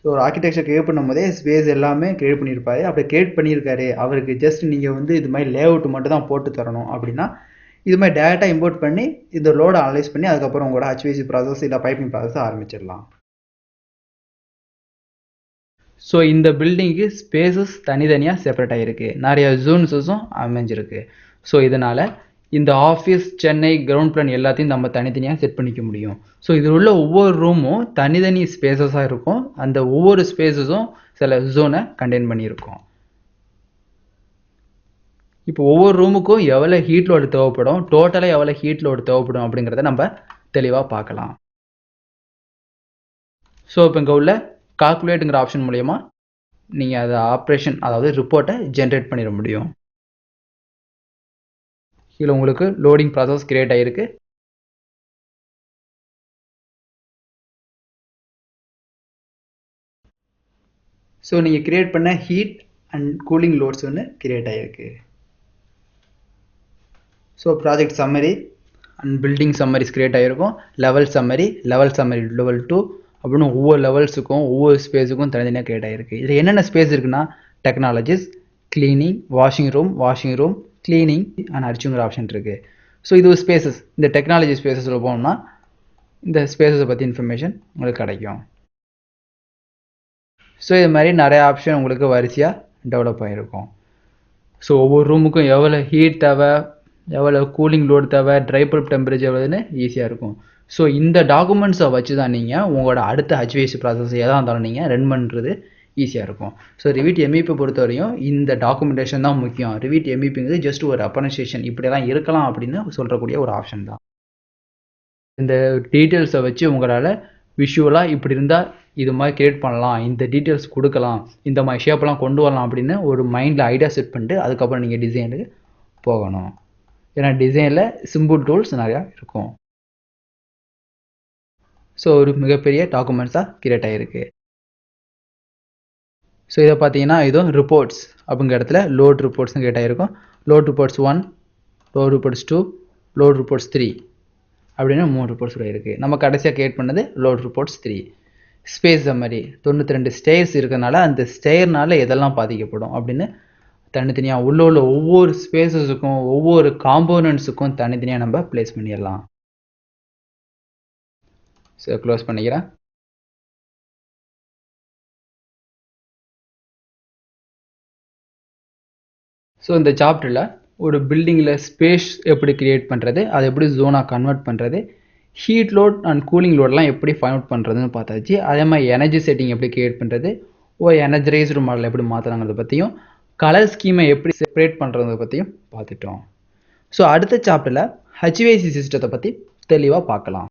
ஸோ ஒரு ஆர்கிடெக்சர் கிரியேட் பண்ணும்போதே ஸ்பேஸ் எல்லாமே கிரியேட் பண்ணியிருப்பாரு. அப்படி கிரியேட் பண்ணியிருக்காரு, அவருக்கு ஜஸ்ட் நீங்கள் வந்து இது மாதிரி லேஅவுட் மட்டும் தான் போட்டு தரணும் அப்படின்னா, இது மாதிரி டேரெக்டாக இம்போர்ட் பண்ணி இந்த லோடை அனலைஸ் பண்ணி அதுக்கப்புறம் உங்களோட HVAC ப்ராசஸ் இல்லை பைப்பிங் ப்ராசஸ் ஆரம்பிச்சிடலாம். ஸோ இந்த பில்டிங்கு ஸ்பேசஸ் தனித்தனியாக செப்பரேட் ஆகிருக்கு, நிறைய ஜோன்ஸஸும் அமைஞ்சிருக்கு. ஸோ இதனால் இந்த ஆஃபீஸ், சென்னை, கிரவுண்ட் பிளான் எல்லாத்தையும் நம்ம தனித்தனியாக செட் பண்ணிக்க முடியும். ஸோ இதில் உள்ள ஒவ்வொரு ரூமும் தனித்தனி ஸ்பேசஸாக இருக்கும். அந்த ஒவ்வொரு ஸ்பேசஸும் சில ஜோனை கண்டெயின் பண்ணியிருக்கோம். இப்போ ஒவ்வொரு ரூமுக்கும் எவ்வளோ ஹீட் லோடு தேவைப்படும், டோட்டலாக எவ்வளோ ஹீட் லோடு தேவைப்படும் அப்படிங்கிறத நம்ம தெளிவாக பார்க்கலாம். ஸோ இப்போ இங்கே உள்ள கால்குலேட்டுங்கிற ஆப்ஷன் மூலயமா நீங்கள் அதை ஆப்ரேஷன், அதாவது ரிப்போர்ட்டை ஜென்ரேட் பண்ணிட முடியும். இதில் உங்களுக்கு லோடிங் ப்ராசஸ் கிரியேட் ஆகிருக்கு. ஸோ நீங்கள் கிரியேட் பண்ண ஹீட் அண்ட் கூலிங் லோட்ஸ் ஒன்று கிரியேட் ஆகிருக்கு. So project summary and building summaries create ஆகிருக்கும். லெவல் சம்மரி லெவல் 2 அப்படின்னு ஒவ்வொரு லெவல்ஸுக்கும் ஒவ்வொரு ஸ்பேஸுக்கும் தனித்தனியாக கிரியேட் ஆகிருக்கு. இதில் என்னென்ன ஸ்பேஸ் இருக்குன்னா technologies, cleaning, washing room, cleaning and அரிச்சுங்கிற ஆப்ஷன் இருக்குது. ஸோ இது ஒரு ஸ்பேசஸ். இந்த டெக்னாலஜி ஸ்பேசஸில் போனோம்னா இந்த ஸ்பேசஸை பற்றி இன்ஃபர்மேஷன் உங்களுக்கு கிடைக்கும். ஸோ இது மாதிரி நிறைய ஆப்ஷன் உங்களுக்கு வரிசையாக டெவலப் ஆகிருக்கும். ஸோ ஒவ்வொரு ரூமுக்கும் எவ்வளோ ஹீட் தேவை, எவ்வளோ கூலிங் லோடு தேவை, ட்ரை பல்ப் டெம்பரேச்சர் எவ்வளோன்னு ஈஸியாக இருக்கும். ஸோ இந்த டாக்குமெண்ட்ஸை வச்சு தான் நீங்கள் உங்களோட அடுத்த HVAC ப்ராசஸ் எதாக இருந்தாலும் நீங்கள் ரன் பண்ணுறது ஈஸியாக இருக்கும். ஸோ ரிவிட் MEP பொறுத்த வரையும் இந்த டாக்குமெண்டேஷன் தான் முக்கியம். ரிவிட் MEPங்கிறது ஜஸ்ட் ஒரு அப்ரனைசேஷன், இப்படியெல்லாம் இருக்கலாம் அப்படின்னு சொல்கிறக்கூடிய ஒரு ஆப்ஷன் தான். இந்த டீட்டெயில்ஸை வச்சு உங்களால் விஷுவலாக இப்படி இருந்தால் இது மாதிரி கிரியேட் பண்ணலாம், இந்த டீட்டெயில்ஸ் கொடுக்கலாம், இந்த மாதிரி ஷேப்லாம் கொண்டு வரலாம் அப்படின்னு ஒரு மைண்டில் ஐடியா செட் பண்ணிட்டு அதுக்கப்புறம் நீங்கள் டிசைனுக்கு போகணும். ஏன்னா டிசைனில் சிம்பிள் டூல்ஸ் நிறையா இருக்கும். ஸோ ஒரு மிகப்பெரிய டாக்குமெண்ட்ஸாக கிரியேட் ஆகிருக்கு. ஸோ இதை பார்த்தீங்கன்னா இதுவும் ரிப்போர்ட்ஸ் அப்படிங்கிற இடத்துல லோட் ரிப்போர்ட்ஸ்னு கிரியேட் ஆகிருக்கும். Load reports 1, load reports 2, load reports 3 அப்படின்னு 3 ரிப்போர்ட்ஸ் இருக்குது. நம்ம கடைசியாக கிரியேட் பண்ணது load reports 3. Space summary 92 stairs இருக்கிறதுனால அந்த ஸ்டேர்னால எதெல்லாம் பாதிக்கப்படும் அப்படின்னு தனித்தனியாக உள்ள ஒவ்வொரு ஸ்பேசஸுக்கும் ஒவ்வொரு காம்போனன்ட்ஸுக்கும் தனித்தனியாக நம்ம பிளேஸ் பண்ணிடலாம். ஸோ க்ளோஸ் பண்ணிக்கிறேன். ஸோ இந்த சாப்டரில் ஒரு பில்டிங்கில் ஸ்பேஸ் எப்படி கிரியேட் பண்ணுறது, அதை எப்படி ஜோனாக கன்வெர்ட் பண்ணுறது, ஹீட் லோட் அண்ட் கூலிங் லோடெலாம் எப்படி ஃபைண்ட் அவுட் பண்ணுறதுன்னு பார்த்தாச்சு. அதே மாதிரி எனர்ஜி செட்டிங் எப்படி கிரியேட் பண்ணுறது, எனர்ஜரைஸ்டு மாடல் எப்படி மாற்றுறாங்கிறத பற்றியும், கலர் ஸ்கீமை எப்படி செப்பரேட் பண்ணுறதை பற்றியும் பார்த்துட்டோம். ஸோ அடுத்த சாப்டரில் HVAC சிஸ்டத்தை பற்றி தெளிவாக பார்க்கலாம்.